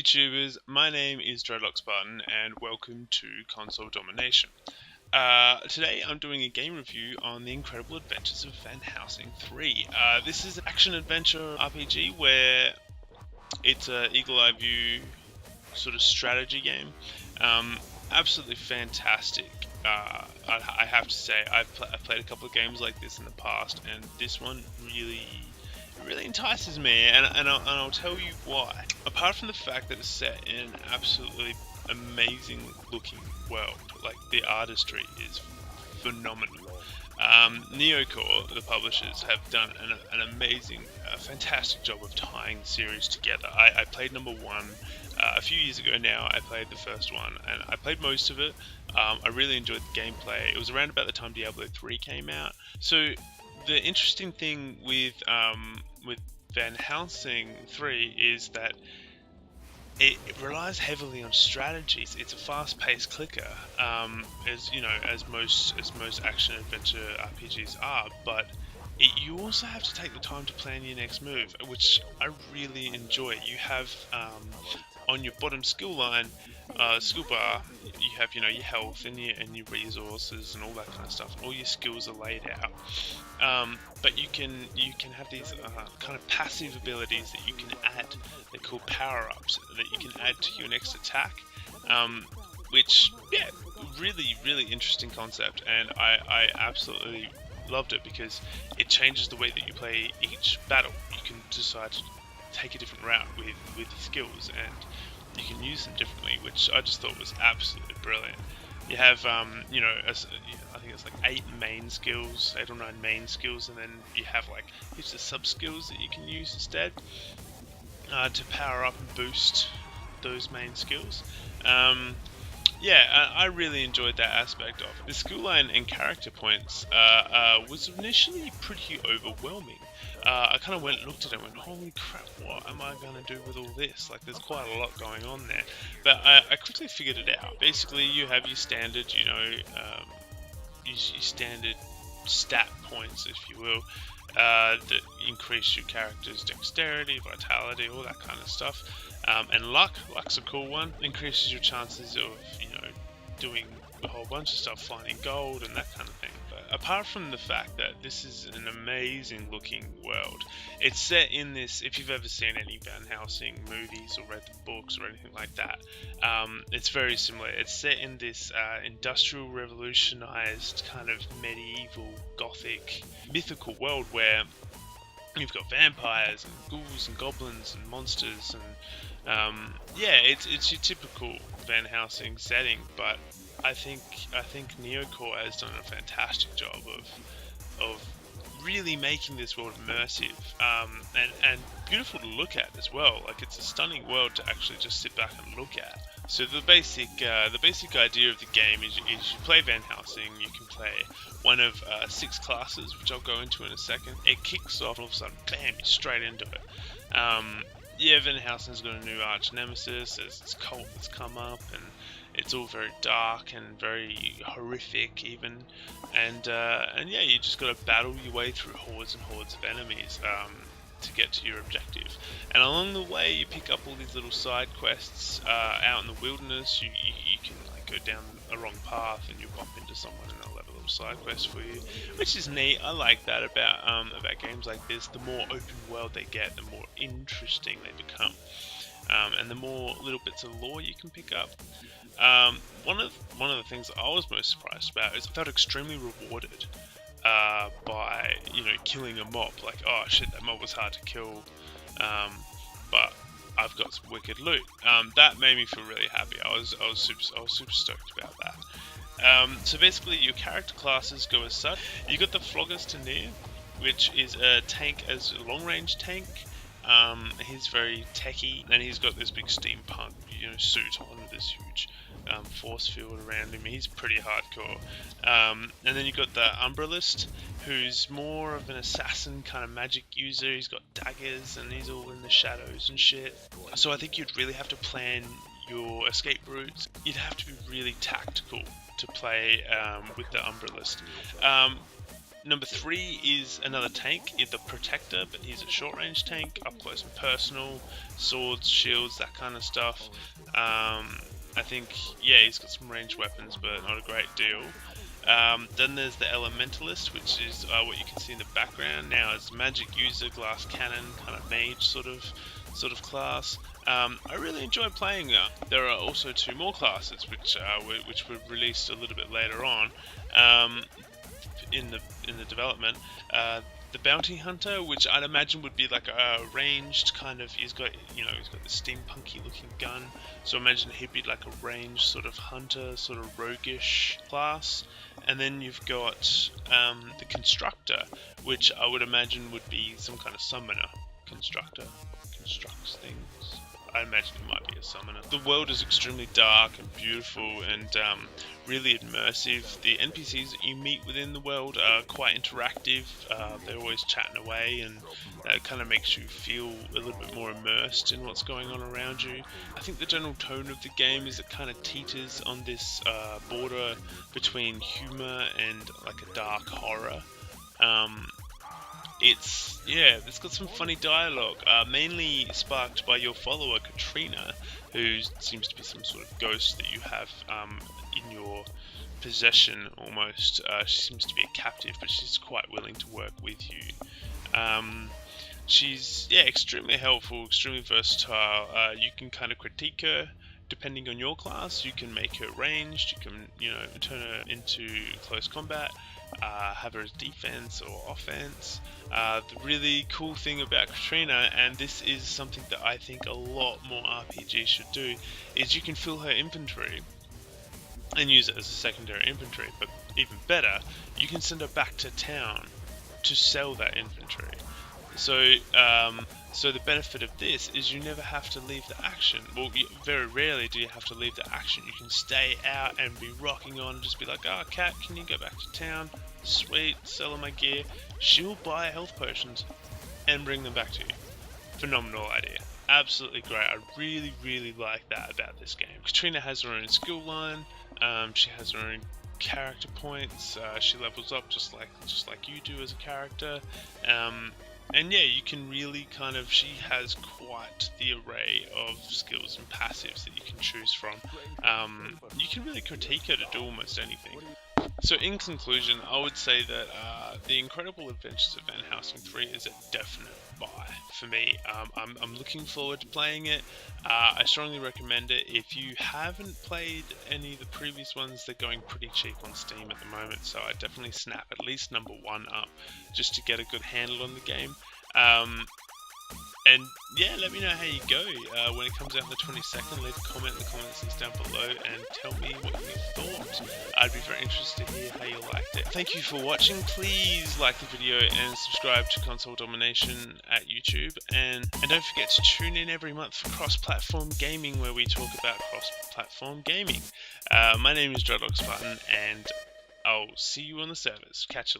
YouTubers, my name is Drdlokd and welcome to Console Domination. Today I'm doing a game review on the incredible adventures of Van Helsing 3. This is an action-adventure RPG where it's an eagle-eye view sort of strategy game. Absolutely fantastic. I have to say, I've played a couple of games like this in the past, and this one really entices me, and I'll tell you why. Apart from the fact that it's set in an absolutely amazing looking world, like the artistry is phenomenal. Neocore, the publishers, have done an amazing, fantastic job of tying the series together. I played number one a few years ago now. I played the first one, and I played most of it. I really enjoyed the gameplay. It was around about the time Diablo 3 came out. So the interesting thing with Van Helsing 3 is that it relies heavily on strategies. It's a fast-paced clicker, as most action adventure RPGs are. But you also have to take the time to plan your next move, which I really enjoy. You have on your bottom skill line, skill bar, you have your health and your resources and all that kind of stuff. All your skills are laid out, but you can have these kind of passive abilities that you can add. They're called power-ups that you can add to your next attack, which really interesting concept, and I absolutely loved it because it changes the way that you play each battle. You can decide to take a different route with your skills, and you can use them differently, which I just thought was absolutely brilliant. You have, I think it's like 8 or 9 main skills, and then you have like heaps of sub skills that you can use instead to power up and boost those main skills. I really enjoyed that aspect of it. The skill line and character points was initially pretty overwhelming. I kind of looked at it and went, holy crap, what am I going to do with all this? Like, there's quite a lot going on there. But I quickly figured it out. Basically, you have your standard, your standard stat points, if you will, that increase your character's dexterity, vitality, all that kind of stuff. And luck's a cool one. Increases your chances of, doing a whole bunch of stuff, finding gold and that kind of thing. But apart from the fact that this is an amazing looking world, it's set in this, if you've ever seen any Van Helsing movies or read the books or anything like that, it's very similar. It's set in this industrial revolutionized kind of medieval gothic mythical world where you've got vampires and ghouls and goblins and monsters, and it's your typical Van Helsing setting. But I think Neocore has done a fantastic job of really making this world immersive and beautiful to look at as well. Like, it's a stunning world to actually just sit back and look at. So the basic idea of the game is you play Van Helsing. You can play one of 6 classes, which I'll go into in a second. It kicks off, all of a sudden, bam, you're straight into it. Van Helsing's got a new arch nemesis. There's this cult that's come up, and it's all very dark and very horrific even. And you just got to battle your way through hordes and hordes of enemies to get to your objective. And along the way, you pick up all these little side quests out in the wilderness. You can like go down a wrong path and you bump into someone and they'll have a little side quest for you, which is neat. I like that about games like this. The more open world they get, the more interesting they become, and the more little bits of lore you can pick up. One of the things I was most surprised about is I felt extremely rewarded by killing a mob. Like, oh shit, that mob was hard to kill, but I've got some wicked loot. That made me feel really happy. I was super stoked about that. So basically, your character classes go as such. You got the Phlogiston, which is a tank, as a long range tank. He's very techy, and he's got this big steampunk suit on with this huge force field around him. He's pretty hardcore. And then you've got the Elementalist, who's more of an assassin kind of magic user. He's got daggers and he's all in the shadows and shit. So I think you'd really have to plan your escape routes. You'd have to be really tactical to play with the Elementalist. Number 3 is another tank, the Protector, but he's a short-range tank, up close and personal, swords, shields, that kind of stuff. I think, yeah, he's got some ranged weapons, but not a great deal. Then there's the Elementalist, which is what you can see in the background. Now, it's magic user, glass cannon, kind of mage sort of class. I really enjoy playing that. There are also 2 more classes, which were released a little bit later on. In the development, the Bounty Hunter, which I'd imagine would be like a ranged kind of. He's got the steampunky looking gun, so imagine he'd be like a ranged sort of hunter, sort of roguish class. And then you've got the Constructor, which I would imagine would be some kind of summoner. Constructor constructs things. I imagine it might be a summoner. The world is extremely dark and beautiful and really immersive. The NPCs that you meet within the world are quite interactive. They're always chatting away, and that kind of makes you feel a little bit more immersed in what's going on around you. I think the general tone of the game is it kind of teeters on this border between humor and like a dark horror. It's got some funny dialogue, mainly sparked by your follower Katrina, who seems to be some sort of ghost that you have in your possession almost. She seems to be a captive, but she's quite willing to work with you. She's extremely helpful, extremely versatile. You can kind of critique her. Depending on your class, you can make her ranged, you can turn her into close combat, have her as defense or offense. The really cool thing about Katrina, and this is something that I think a lot more RPGs should do, is you can fill her inventory and use it as a secondary inventory, but even better, you can send her back to town to sell that inventory. So the benefit of this is you never have to leave the action. Well, very rarely do you have to leave the action. You can stay out and be rocking on and just be like, "Oh, Kat, can you go back to town? Sweet, sell her my gear." She'll buy health potions and bring them back to you. Phenomenal idea. Absolutely great. I really, really like that about this game. Katrina has her own skill line. She has her own character points. She levels up just like you do as a character. And yeah, you can really she has quite the array of skills and passives that you can choose from. You can really critique her to do almost anything. So in conclusion, I would say that The Incredible Adventures of Van Helsing 3 is a definite buy for me. I'm looking forward to playing it. I strongly recommend it. If you haven't played any of the previous ones, they're going pretty cheap on Steam at the moment, so I definitely snap at least number 1 up just to get a good handle on the game. And yeah, let me know how you go when it comes out on the 22nd. Leave a comment in the comment sections down below and tell me what you thought. I'd be very interested to hear how you liked it. Thank you for watching. Please like the video and subscribe to Console Domination at YouTube. And don't forget to tune in every month for cross-platform gaming, where we talk about cross-platform gaming. My name is Drdlokd, and I'll see you on the servers. Catch you later.